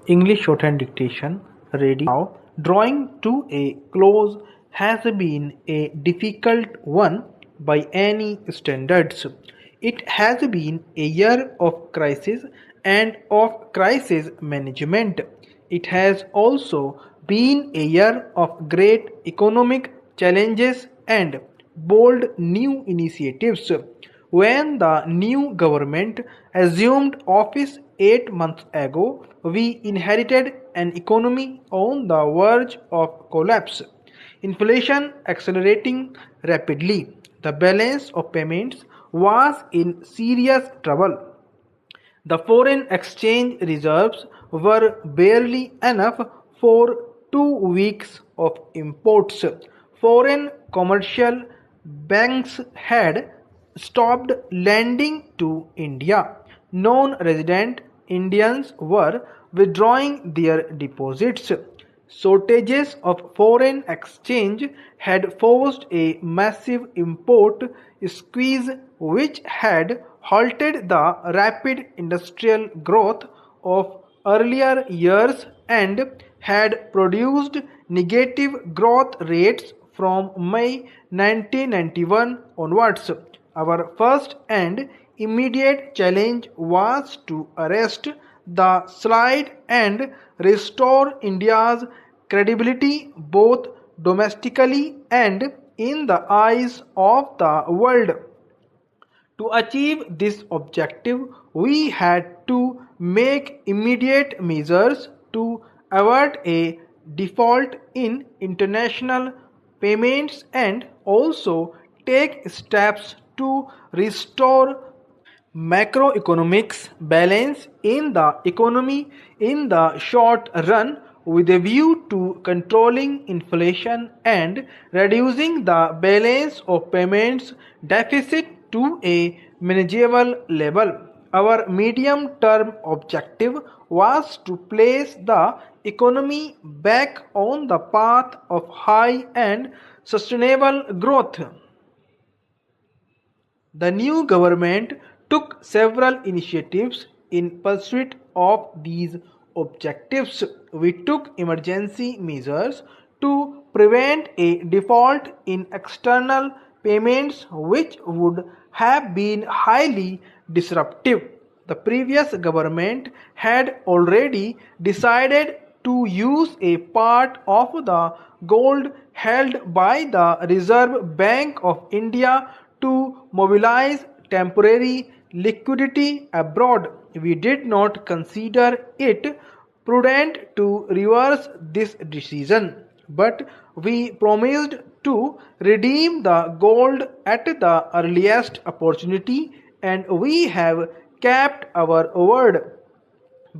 English shorthand dictation ready now. Drawing to a close has been a difficult one by any standards. It has been a year of crisis and of crisis management. It has also been a year of great economic challenges and bold new initiatives. When the new government assumed office 8 months ago, we inherited an economy on the verge of collapse. Inflation accelerating rapidly. The balance of payments was in serious trouble. The foreign exchange reserves were barely enough for 2 weeks of imports. Foreign commercial banks had stopped lending to India. Non resident Indians were withdrawing their deposits. Shortages of foreign exchange had forced a massive import squeeze which had halted the rapid industrial growth of earlier years and had produced negative growth rates from May 1991 onwards. Our first and immediate challenge was to arrest the slide and restore India's credibility both domestically and in the eyes of the world. To achieve this objective, we had to make immediate measures to avert a default in international payments and also take steps to restore macroeconomics balance in the economy in the short run with a view to controlling inflation and reducing the balance of payments deficit to a manageable level. Our medium term objective was to place the economy back on the path of high and sustainable growth. The new government took several initiatives in pursuit of these objectives. We took emergency measures to prevent a default in external payments which would have been highly disruptive. The previous government had already decided to use a part of the gold held by the Reserve Bank of India to mobilize temporary liquidity abroad. We did not consider it prudent to reverse this decision, but we promised to redeem the gold at the earliest opportunity, and we have kept our word.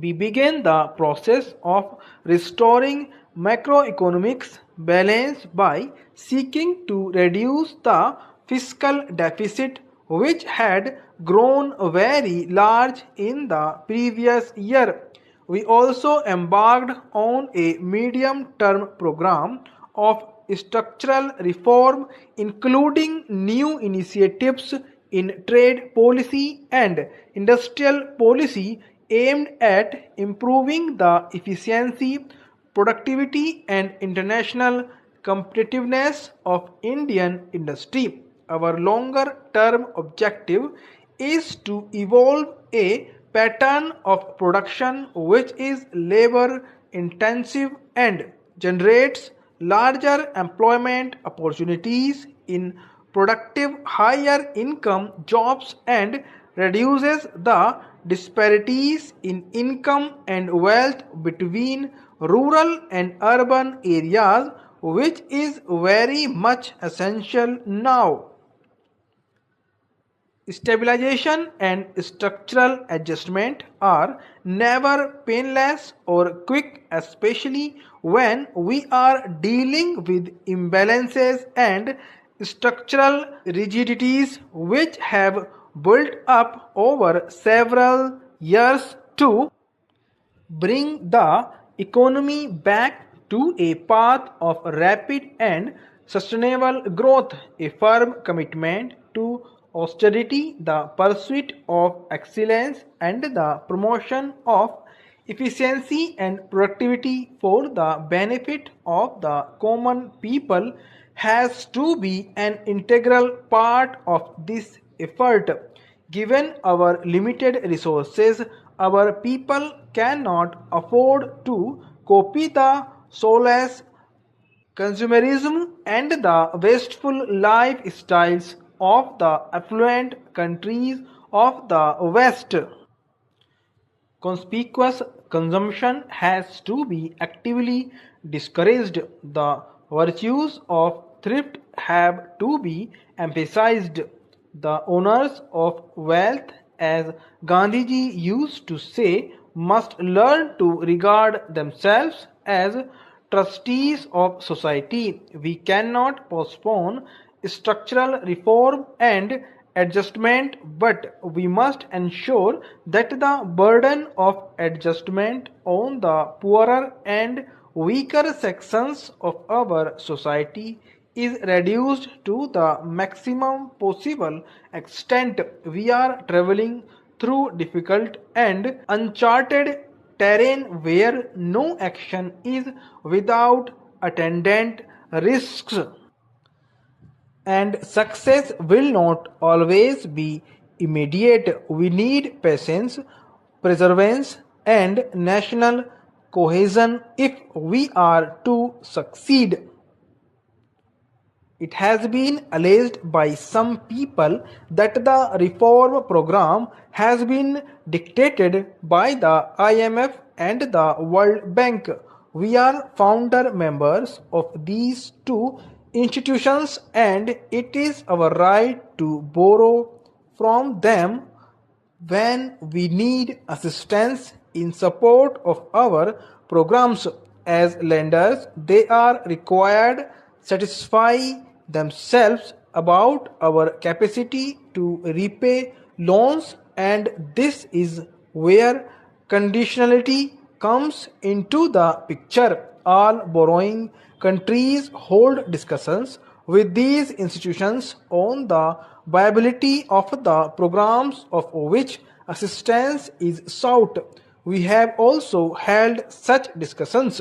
We began the process of restoring macroeconomics balance by seeking to reduce the fiscal deficit which had grown very large in the previous year. We also embarked on a medium term program of structural reform, including new initiatives in trade policy and industrial policy aimed at improving the efficiency, productivity, and international competitiveness of Indian industry. Our longer term objective is to evolve a pattern of production which is labor intensive and generates larger employment opportunities in productive higher income jobs and reduces the disparities in income and wealth between rural and urban areas, which is very much essential now. Stabilization and structural adjustment are never painless or quick, especially when we are dealing with imbalances and structural rigidities which have built up over several years to bring the economy back to a path of rapid and sustainable growth, a firm commitment to austerity, the pursuit of excellence, and the promotion of Efficiency and productivity for the benefit of the common people has to be an integral part of this effort. Given our limited resources, our people cannot afford to copy the soulless consumerism and the wasteful lifestyles of the affluent countries of the West. Conspicuous consumption has to be actively discouraged. The virtues of thrift have to be emphasized. The owners of wealth, as Gandhiji used to say, must learn to regard themselves as trustees of society. We cannot postpone structural reform and adjustment, but we must ensure that the burden of adjustment on the poorer and weaker sections of our society is reduced to the maximum possible extent. We are traveling through difficult and uncharted terrain where no action is without attendant risks. And success will not always be immediate. We need patience, perseverance, and national cohesion if we are to succeed. It has been alleged by some people that the reform program has been dictated by the IMF and the World Bank. We are founder members of these two institutions and it is our right to borrow from them when we need assistance in support of our programs. As lenders, they are required satisfy themselves about our capacity to repay loans, and this is where conditionality comes into the picture. All borrowing countries hold discussions with these institutions on the viability of the programs of which assistance is sought. We have also held such discussions.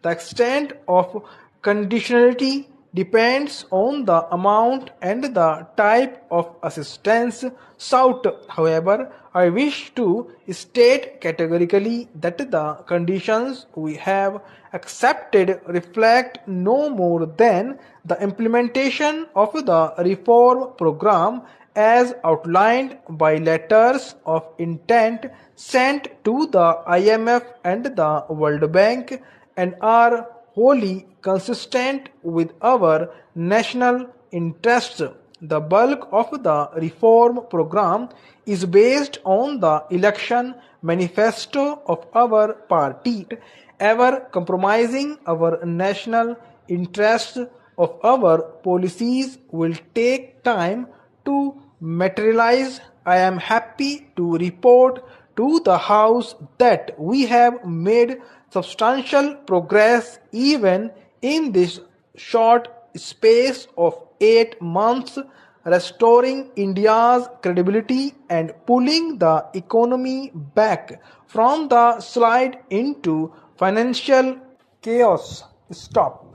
The extent of conditionality depends on the amount and the type of assistance sought. However, I wish to state categorically that the conditions we have accepted reflect no more than the implementation of the reform program as outlined by letters of intent sent to the IMF and the World Bank and are wholly consistent with our national interests. The bulk of the reform program is based on the election manifesto of our party, ever compromising our national interests of our policies will take time to materialize. I am happy to report to the House that we have made substantial progress even in this short space of 8 months, restoring India's credibility and pulling the economy back from the slide into financial chaos. Stop.